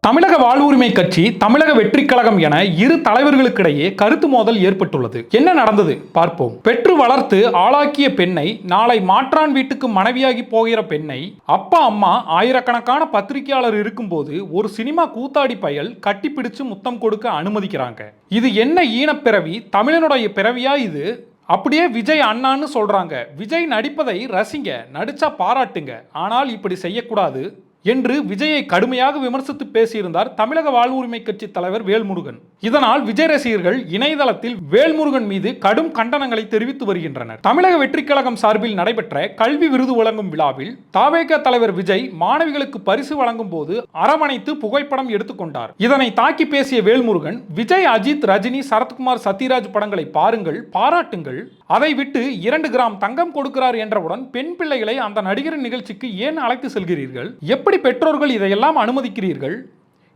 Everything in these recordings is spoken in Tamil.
தமிழக வாழ்வுரிமை கட்சி, தமிழக வெற்றிக் கழகம் என இரு தலைவர்களுக்கிடையே கருத்து மோதல் ஏற்பட்டுள்ளது. என்ன நடந்தது பார்ப்போம். பெற்று வளர்த்து ஆளாக்கிய பெண்ணை, நாளை மாற்றான் வீட்டுக்கு மனைவியாகி போகிற பெண்ணை, அப்பா அம்மா ஆயிரக்கணக்கான பத்திரிகையாளர் இருக்கும்போது ஒரு சினிமா கூத்தாடி பயல் கட்டிப்பிடிச்சு முத்தம் கொடுக்க அனுமதிக்கிறாங்க. இது என்ன ஈனப்பிறவி? தமிழனுடைய பிறவியா இது? அப்படியே விஜய் அண்ணான்னு சொல்றாங்க. விஜய் நடிப்பதை ரசிங்க, நடிச்சா பாராட்டுங்க, ஆனால் இப்படி செய்யக்கூடாது என்று விஜயை கடுமையாக விமர்சித்து பேசியிருந்தார் தமிழக வாழ்வுரிமை கட்சி தலைவர் வேல்முருகன். இதனால் விஜய் ரசிகர்கள் இணையதளத்தில் வேல்முருகன் மீது கடும் கண்டனங்களை தெரிவித்து வருகின்றனர். தமிழக வெற்றிக் கழகம் சார்பில் நடைபெற்ற கல்வி விருது வழங்கும் விழாவில் தவேக தலைவர் விஜய் மாணவிகளுக்கு பரிசு வழங்கும் போது அரவணைத்து புகைப்படம் எடுத்துக்கொண்டார். இதனை தாக்கி பேசிய வேல்முருகன், விஜய், அஜித், ரஜினி, சரத்குமார், சத்யராஜ் படங்களை பாருங்கள், பாராட்டுங்கள், அதை விட்டு 2 கிராம் தங்கம் கொடுக்கிறார் என்றவுடன் பெண் பிள்ளைகளை அந்த நடிகரின் நிகழ்ச்சிக்கு ஏன் அழைத்து செல்கிறீர்கள்? எப்படி பெற்றோர்கள் இதையெல்லாம் அனுமதிக்கிறீர்கள்?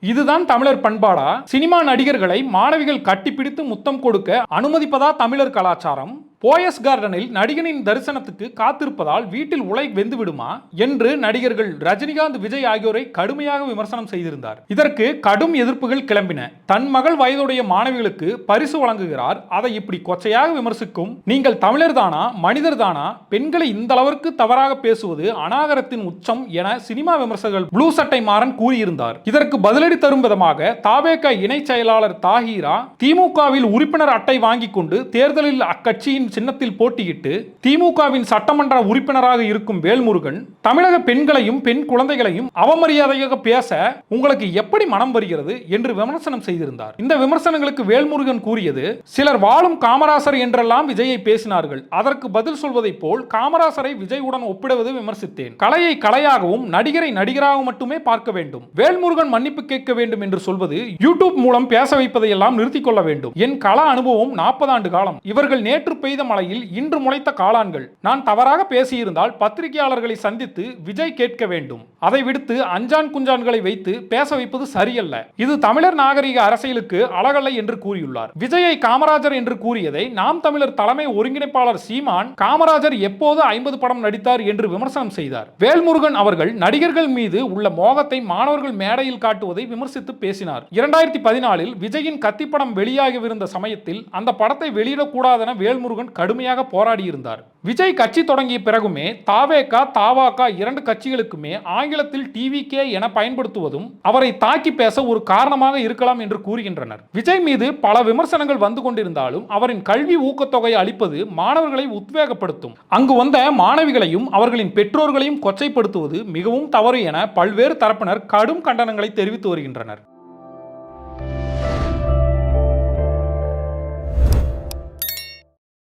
இதுதான் தமிழர் பண்பாடா? சினிமா நடிகர்களை மாணவிகள் கட்டிப்பிடித்து முத்தம் கொடுக்க அனுமதிப்பதா தமிழர் கலாச்சாரம்? போயஸ் கார்டனில் நடிகனின் தரிசனத்துக்கு காத்திருப்பதால் வீட்டில் உலை வெந்து விடுமா என்று நடிகர்கள் ரஜினிகாந்த், விஜய் ஆகியோரை கடுமையாக விமர்சனம் செய்திருந்தார். இதற்கு கடும் எதிர்ப்புகள் கிளம்பின. தன் மகள் வயதுடைய மாணவிகளுக்கு பரிசு வழங்குகிறார், அதை இப்படி கொச்சையாக விமர்சிக்கும் நீங்கள் தமிழர் தானா, மனிதர் தானா? பெண்களை இந்த அளவிற்கு தவறாக பேசுவது அநாகரத்தின் உச்சம் என சினிமா விமர்சகர்கள் ப்ளூ சட்டை மாறன் கூறியிருந்தார். இதற்கு பதிலடி தரும் விதமாக தவேக இணை செயலாளர் தாஹீரா திமுகவில் உறுப்பினர் அட்டை வாங்கிக் கொண்டு தேர்தலில் அக்கட்சியின் சின்னத்தில் போட்டியிட்டு திமுகவின் சட்டமன்ற உறுப்பினராக இருக்கும் வேல்முருகன், தமிழக பெண்களையும் பெண் குழந்தைகளையும் அவமரியாதையாக பேச உங்களுக்கு எப்படி மனம் வருகிறது என்று விமர்சனம் செய்திருந்தார். இந்த விமர்சனங்களுக்கு வேல்முருகன் கூறியது, சிலர் வாழும் காமராசர் என்றெல்லாம் விஜயை பேசினார்கள். அதற்கு பதில் சொல்வதை போல் காமராசரை விஜயுடன் ஒப்பிடுவது விமர்சித்தேன். கலையை கலையாகவும் நடிகரை நடிகராக மட்டுமே பார்க்க வேண்டும். வேல்முருகன் மன்னிப்பு கேட்க வேண்டும் என்று சொல்வது யூடியூப் மூலம் பேச வைப்பதையெல்லாம் நிறுத்திக் கொள்ள வேண்டும். என் கள அனுபவம் 40 ஆண்டு காலம். இவர்கள் நேற்று பெய்த மலையில் இன்று முளைத்த காளான்கள். நான் தவறாக பேசியிருந்தால் பத்திரிகையாளர்களை சந்தித்து விஜய் கேட்க வேண்டும். அதை விடுத்து அஞ்சான் குஞ்சான்களை வைத்து பேச வைப்பது சரியல்ல. இது தமிழர் நாகரிக அரசியலுக்கு அழகல்ல என்று கூறியுள்ளார். விஜயை காமராஜர் என்று கூறியதை நாம் தமிழர் தலைமை ஒருங்கிணைப்பாளர் சீமான், காமராஜர் எப்போது 50 படம் நடித்தார் என்று விமர்சனம் செய்தார். வேல்முருகன் அவர்கள் நடிகர்கள் மீது உள்ள மோகத்தை மாணவர்கள் மேடையில் காட்டுவதை விமர்சித்து பேசினார். 2014 விஜயின் கத்தி படம் வெளியாகவிருந்த சமயத்தில் அந்த படத்தை வெளியிடக்கூடாதென வேல்முருகன் கடுமையாக போராடியிருந்தார். விஜய் கட்சி தொடங்கிய பிறகுமே தவேக, தவாக 2 கட்சிகளுக்குமே ஆங்கிலத்தில் டிவிகே என பயன்படுத்துவதும் அவரை தாக்கி பேச ஒரு காரணமாக இருக்கலாம் என்று கூறுகின்றனர். விஜய் மீது பல விமர்சனங்கள் வந்து கொண்டிருந்தாலும் அவரின் கல்வி ஊக்கத்தொகை அளிப்பது மாணவர்களை உத்வேகப்படுத்தும். அங்கு வந்த மாணவிகளையும் அவர்களின் பெற்றோர்களையும் கொச்சைப்படுத்துவது மிகவும் தவறு என பல்வேறு தரப்பினர் கடும் கண்டனங்களை தெரிவித்து வருகின்றனர்.